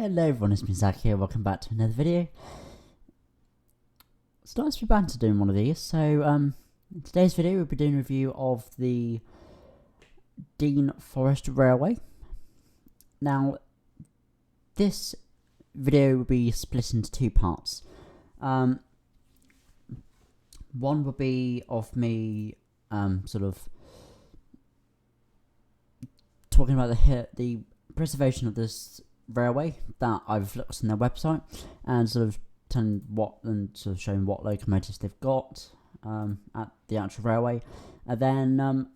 Hello everyone, it's me Zach here, welcome back to another video. It's nice to be back to doing one of these. So in today's video we'll be doing a review of the Dean Forest Railway. Now this video will be split into two parts. One will be of me sort of talking about the preservation of this railway that I've looked on their website, and sort of telling showing what locomotives they've got at the actual railway, and then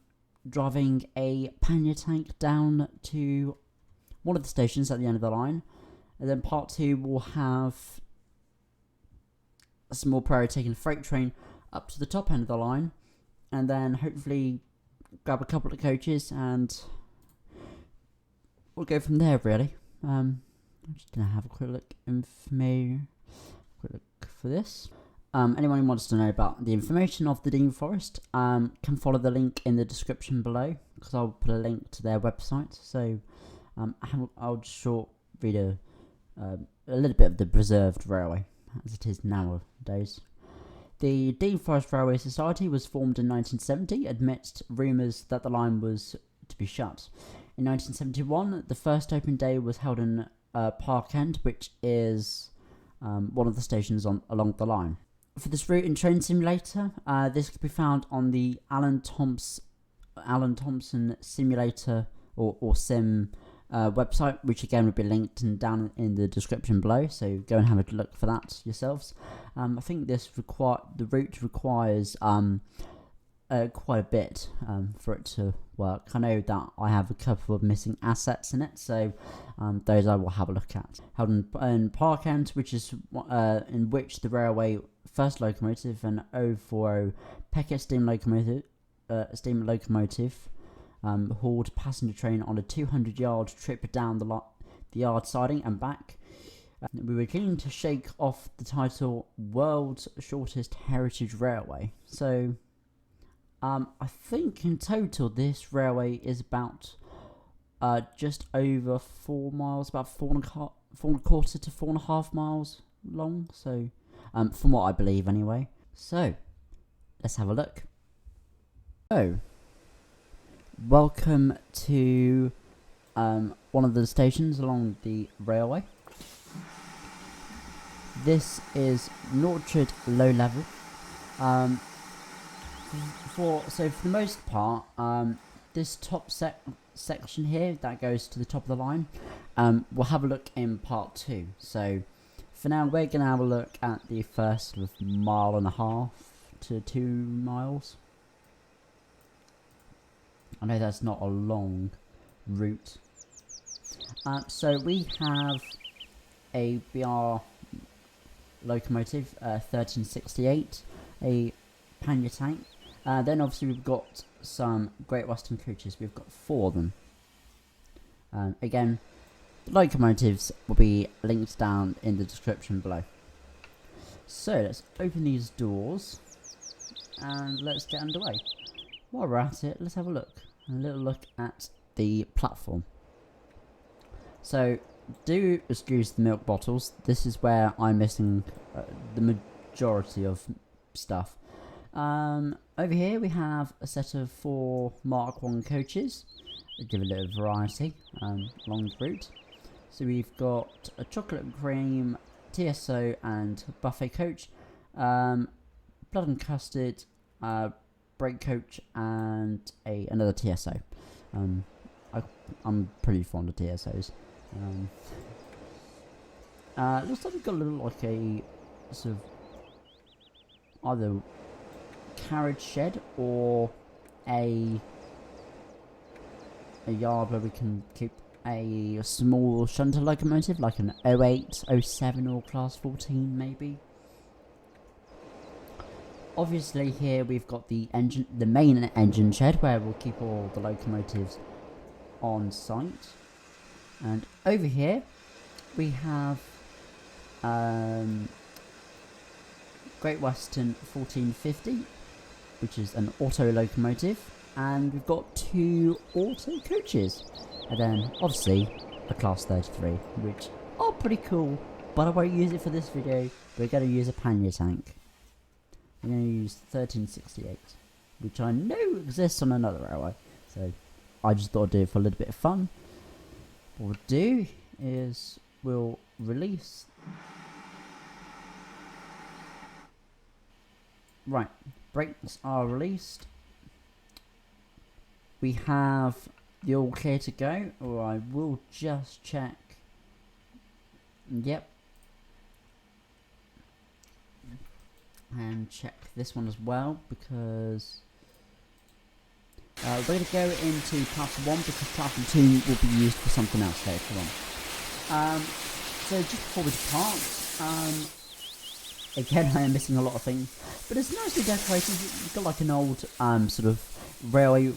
driving a pannier tank down to one of the stations at the end of the line. And then part two will have a small Prairie taking a freight train up to the top end of the line, and then hopefully grab a couple of coaches and we'll go from there really. I'm just going to have a quick look for this. Anyone who wants to know about the information of the Dean Forest can follow the link in the description below, because I'll put a link to their website. So I'll just short read a little bit of the preserved railway as it is nowadays. The Dean Forest Railway Society was formed in 1970 amidst rumours that the line was to be shut. In 1971, the first open day was held in Park End, which is one of the stations along the line. For this route and train simulator, this can be found on the Alan Thompson simulator or sim website, which again will be linked down in the description below. So go and have a look for that yourselves. I think the route requires quite a bit for it to work. I know that I have a couple of missing assets in it, so those I will have a look at. Held in Park End, which is in which the railway first locomotive, an 040 Peckett steam locomotive, hauled passenger train on a 200-yard trip down the yard siding and back. We were keen to shake off the title World's Shortest Heritage Railway. So I think in total this railway is about just over 4 miles, about 4.25 to 4.5 miles long. So from what I believe anyway. So let's have a look. So welcome to one of the stations along the railway. This is Norchard Low Level. For the most part, this top section here that goes to the top of the line, we'll have a look in part two. So for now, we're going to have a look at the first sort of 1.5 to 2 miles. I know that's not a long route. So we have a BR locomotive, 1368, a Pannier tank. Then obviously we've got some Great Western coaches. We've got 4 of them. Again, the locomotives will be linked down in the description below. So let's open these doors and let's get underway. While we're at it, let's have a little look at the platform. So do excuse the milk bottles. This is where I'm missing the majority of stuff. Over here we have a set of 4 Mark 1 coaches. They give a little variety along the route. So we've got a chocolate and cream, TSO and buffet coach, blood and custard, brake coach, and another TSO. I'm pretty fond of TSOs. Looks like we've got a sort of either carriage shed or a yard where we can keep a small shunter locomotive, like an 08, 07 or class 14 maybe. Obviously here we've got the main engine shed where we'll keep all the locomotives on site. And over here we have Great Western 1450, which is an auto locomotive, and we've got 2 auto coaches, and then obviously a class 33, which are pretty cool, but I won't use it for this video. We're going to use a Pannier tank. We're going to use 1368, which I know exists on another railway. So I just thought I'd do it for a little bit of fun. What we'll do is we'll release. Right, brakes are released. We have the all clear to go, or I will just check. Yep. And check this one as well, because we're going to go into platform 1 because platform 2 will be used for something else later on. So just before we depart, again I am missing a lot of things, but it's nicely decorated. You've got like an old sort of railway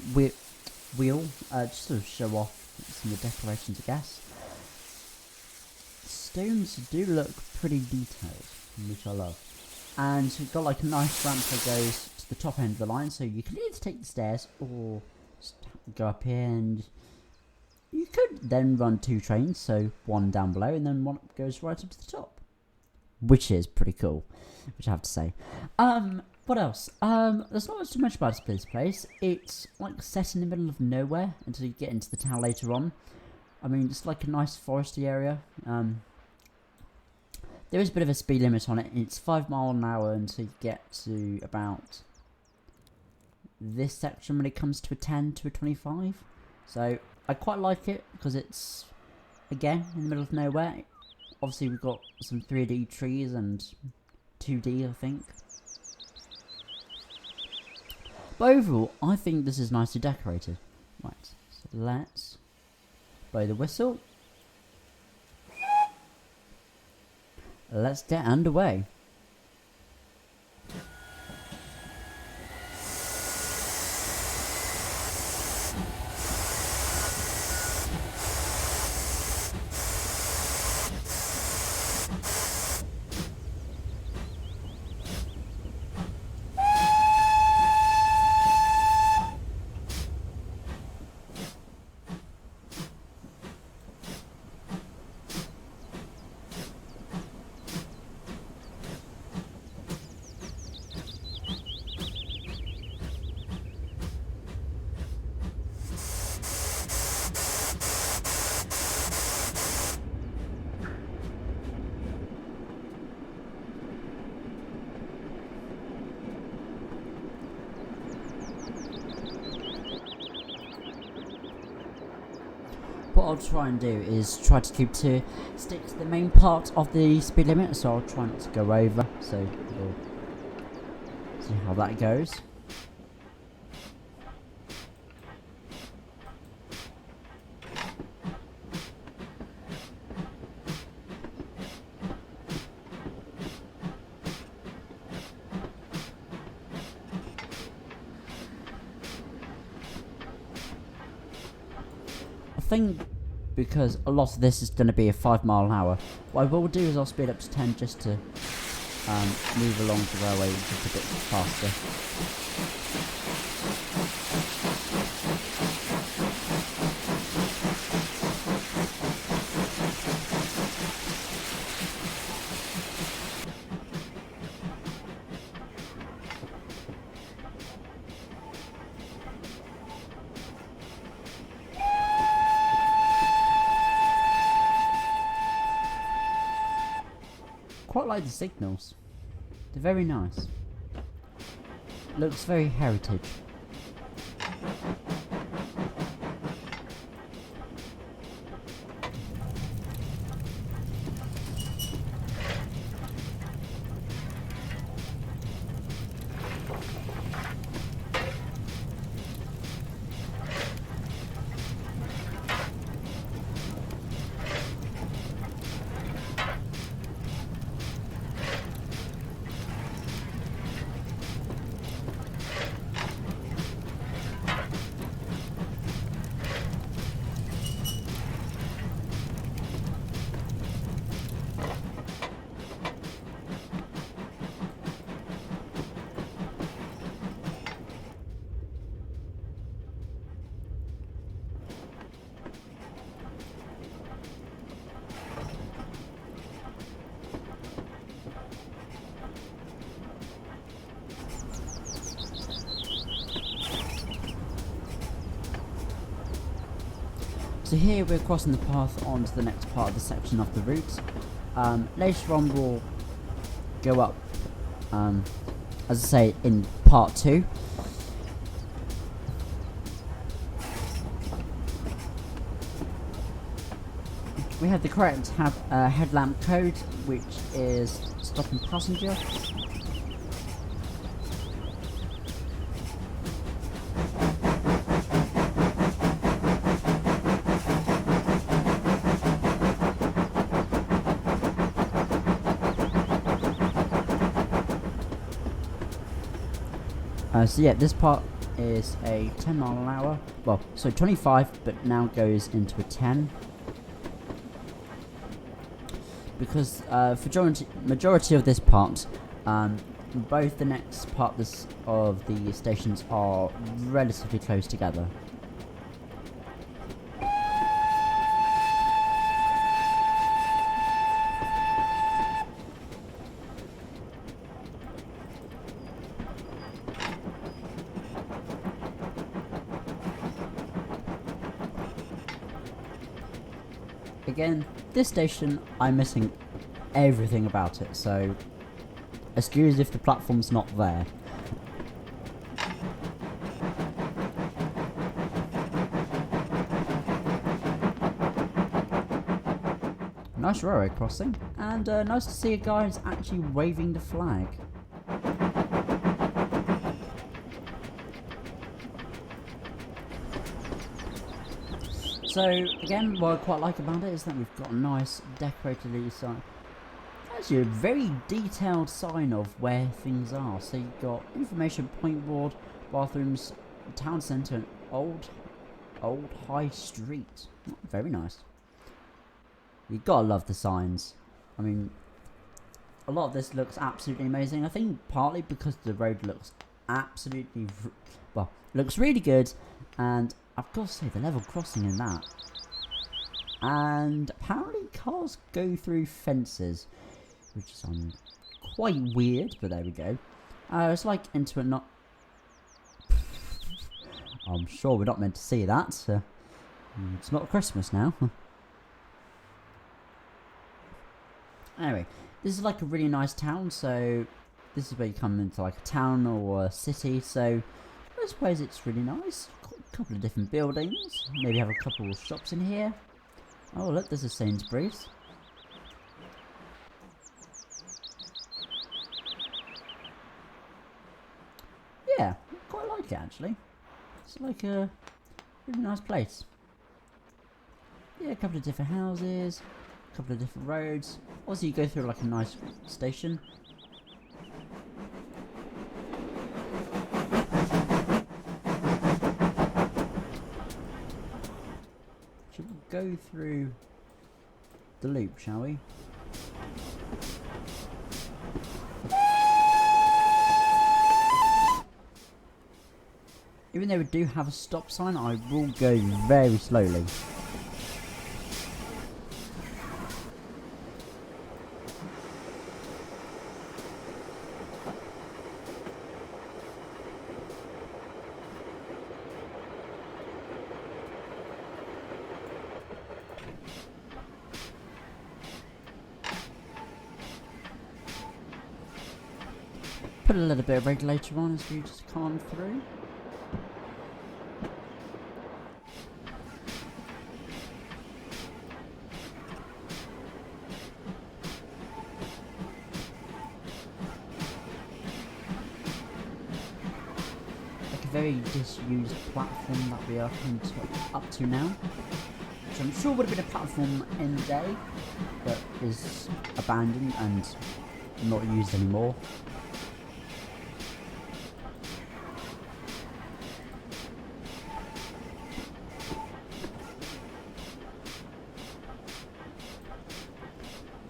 wheel, just to show off some of the decorations, I guess. Stones do look pretty detailed, which I love. And we've got like a nice ramp that goes to the top end of the line, so you can either take the stairs or just go up here, and you could then run 2 trains, so one down below and then one goes right up to the top, which is pretty cool, which I have to say. What else? There's not too much about this place. It's like set in the middle of nowhere until you get into the town later on. I mean, it's like a nice foresty area. There is a bit of a speed limit on it. It's 5 miles an hour until you get to about this section when it comes to a 10 to a 25. So I quite like it because it's, again, in the middle of nowhere. Obviously we've got some 3D trees and 2D, I think. But overall, I think this is nicely decorated. Right, so let's blow the whistle. Let's get underway. What I'll try and do is try to stick to the main part of the speed limit, so I'll try not to go over, so we'll see how that goes. I think because a lot of this is going to be a 5 mile an hour, what I will do is I'll speed up to 10 just to move along the railway just a bit faster. Quite like the signals. They're very nice. Looks very heritage. So here we're crossing the path onto the next part of the section of the route. Later on we'll go up, as I say, in part 2. We have the correct headlamp code, which is stopping passenger. So yeah, this part is a 10 mile an hour, well, so 25, but now goes into a 10. Because for majority of this part, both the next part of the stations are relatively close together. Again, this station, I'm missing everything about it, so excuse if the platform's not there. Nice railroad crossing, and nice to see a guy who's actually waving the flag. So again, what I quite like about it is that we've got a nice decorated sign. Actually, a very detailed sign of where things are. So you've got information point board, bathrooms, town centre, and old high street. Very nice. You gotta love the signs. I mean, a lot of this looks absolutely amazing. I think partly because the road looks absolutely, well, looks really good, and I've got to say, the level crossing in that. And apparently cars go through fences, which is quite weird, but there we go. It's like into a not... I'm sure we're not meant to see that. It's not Christmas now. Anyway, this is like a really nice town, so this is where you come into like a town or a city, so I suppose it's really nice. A couple of different buildings, maybe have a couple of shops in here. Oh look, there's a Sainsbury's. Yeah, quite like it actually. It's like a really nice place. Yeah, a couple of different houses, a couple of different roads. Also you go through like a nice station. Should we go through the loop, shall we? Even though we do have a stop sign, I will go very slowly. Put a little bit of regulator on as we just come on through. Like a very disused platform that we are up to now. Which I'm sure would have been a platform in the day, but is abandoned and not used anymore.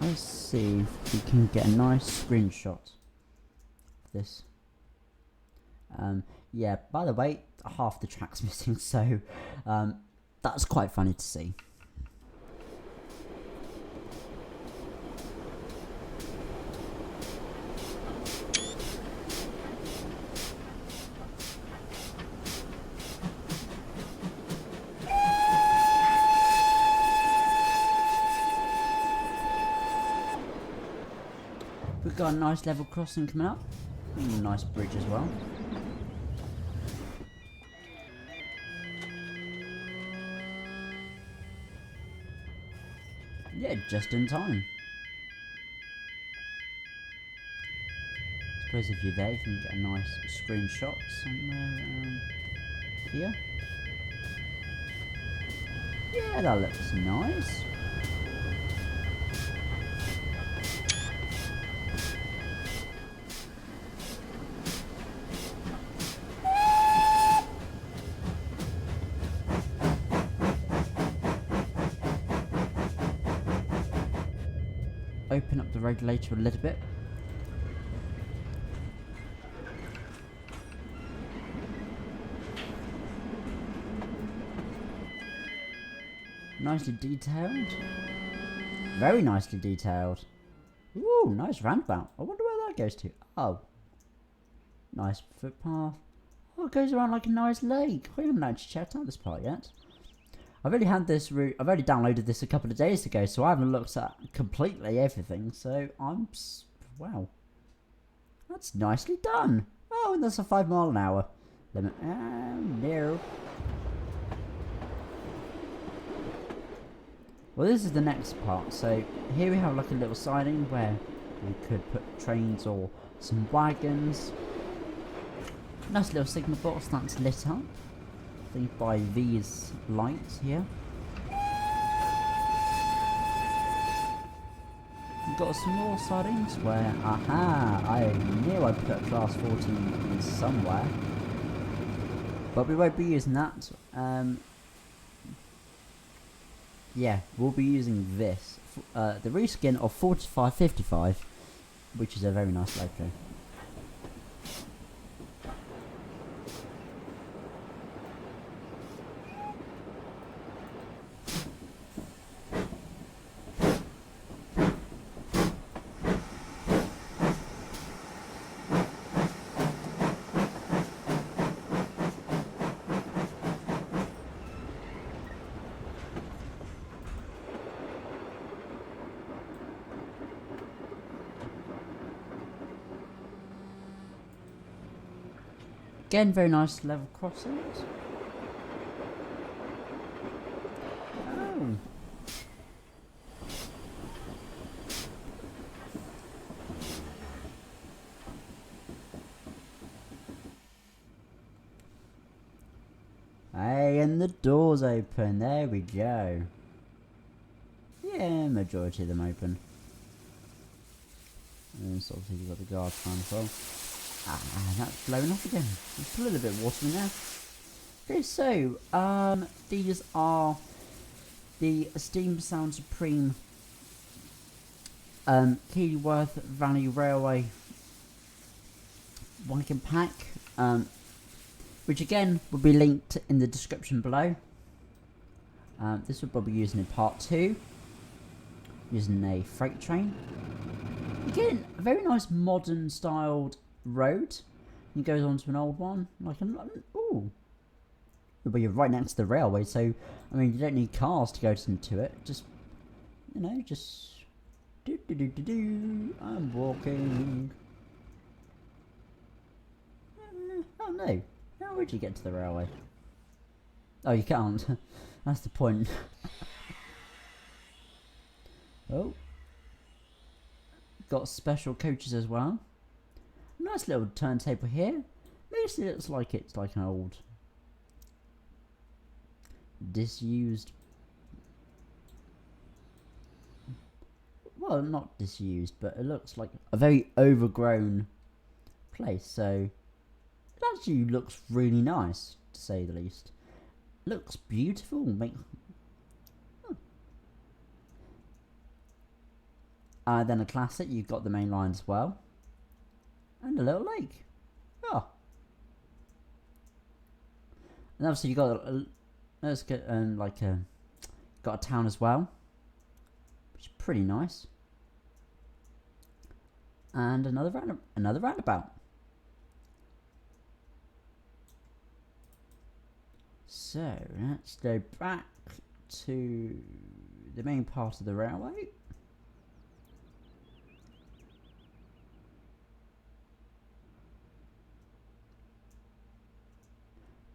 Let's see if we can get a nice screenshot of this. Yeah, by the way, half the track's missing, so that's quite funny to see. We've got a nice level crossing coming up. And a nice bridge as well. Yeah, just in time. Suppose if you're there, you can get a nice screenshot somewhere here. Yeah, that looks nice. Open up the regulator a little bit. Nicely detailed. Very nicely detailed. Ooh, nice roundabout. I wonder where that goes to. Oh. Nice footpath. Oh, it goes around like a nice lake. I haven't actually checked out this part yet. I've only had this route, I've only downloaded this a couple of days ago, so I haven't looked at completely everything, so wow. That's nicely done. Oh, and that's a 5 mile an hour limit. Oh, no. Well, this is the next part, so here we have like a little siding where we could put trains or some wagons. Nice little signal box that's lit up. I think by these lights here. We've got some more sidings where, aha, I knew I'd put class 14 in somewhere. But we won't be using that. Yeah, we'll be using this. The reskin of 4555, which is a very nice loco. Again, very nice level crossings. Oh. Hey, and the door's open. There we go. Yeah, majority of them open. And so obviously you've got the guard time as well. Ah, that's blowing up again. There's a little bit of water in there. Okay, so, these are the Steam Sound Supreme Keyworth Valley Railway wagon pack, which again will be linked in the description below. This will probably be used in part 2, using a freight train. Again, a very nice modern styled road. It goes on to an old one, like ooh. But you're right next to the railway, so I mean you don't need cars to go into it. Just just I'm walking. Oh no! How would you get to the railway? Oh, you can't. That's the point. Oh, got special coaches as well. Nice little turntable here. Makes it looks like it's like an old, disused. Well, not disused, but it looks like a very overgrown place. So it actually looks really nice, to say the least. Looks beautiful. Then a classic. You've got the main line as well. And a little lake. Oh. And obviously you got let's get got a town as well, which is pretty nice. And another roundabout. So let's go back to the main part of the railway.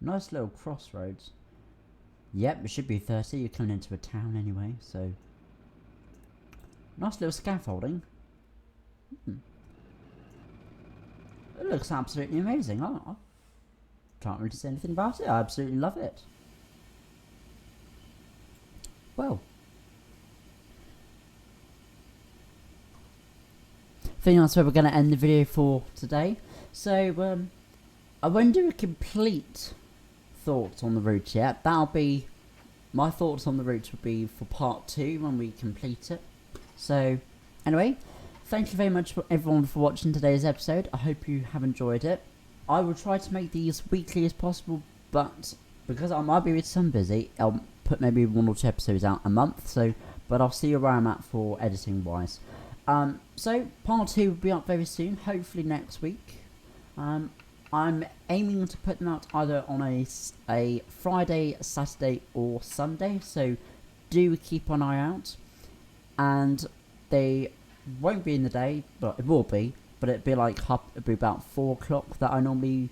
Nice little crossroads. Yep, it should be 30. You're coming into a town anyway, so. Nice little scaffolding. It looks absolutely amazing. I can't really say anything about it. I absolutely love it. Well. I think that's where we're going to end the video for today. So, I won't do a complete thoughts on the route yet. That'll be, my thoughts on the route will be for part 2 when we complete it. So, anyway, thank you very much for everyone for watching today's episode. I hope you have enjoyed it. I will try to make these weekly as possible, but because I might be some busy, I'll put maybe 1 or 2 episodes out a month. So, but I'll see where I'm at for editing wise. So part 2 will be up very soon, hopefully next week. I'm aiming to put them out either on a Friday, Saturday or Sunday, so do keep an eye out. And they won't be in the day, but it will be, but it'll be like it'll be about 4 o'clock that I normally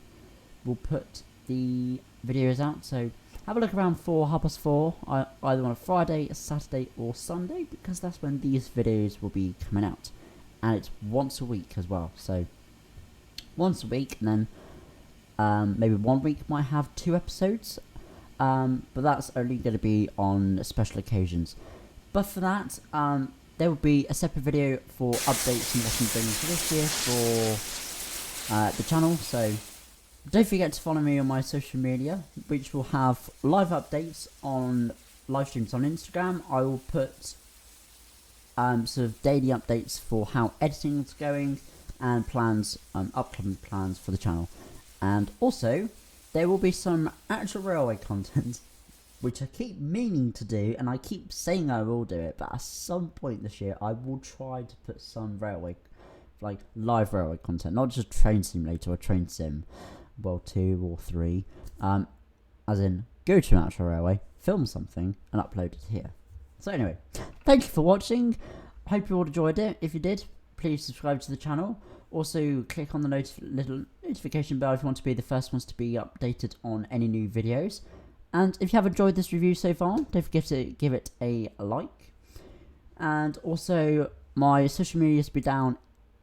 will put the videos out. So have a look around 4:30, either on a Friday, a Saturday or Sunday, because that's when these videos will be coming out. And it's once a week as well, so once a week, and then maybe 1 week might have 2 episodes, but that's only going to be on special occasions. But for that, there will be a separate video for updates and what I'm doing for this year for the channel, so don't forget to follow me on my social media, which will have live updates on live streams on Instagram. I will put sort of daily updates for how editing is going and plans, upcoming plans for the channel. And also, there will be some actual railway content, which I keep meaning to do, and I keep saying I will do it, but at some point this year, I will try to put some railway, like live railway content, not just train simulator or train sim. Well, 2 or 3, as in go to an actual railway, film something and upload it here. So anyway, thank you for watching. Hope you all enjoyed it. If you did, please subscribe to the channel. Also click on the little notification bell if you want to be the first ones to be updated on any new videos. And if you have enjoyed this review so far, don't forget to give it a like. And also my social medias will be down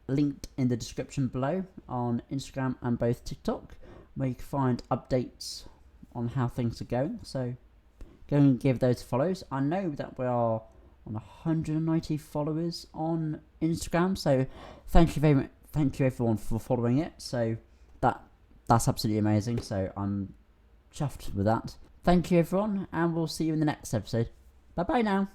linked in the description below on Instagram and both TikTok, where you can find updates on how things are going. So go and give those follows. I know that we are on 190 followers on Instagram, so thank you very much. Thank you everyone for following it. So that's absolutely amazing. So I'm chuffed with that. Thank you everyone, and we'll see you in the next episode. Bye bye now.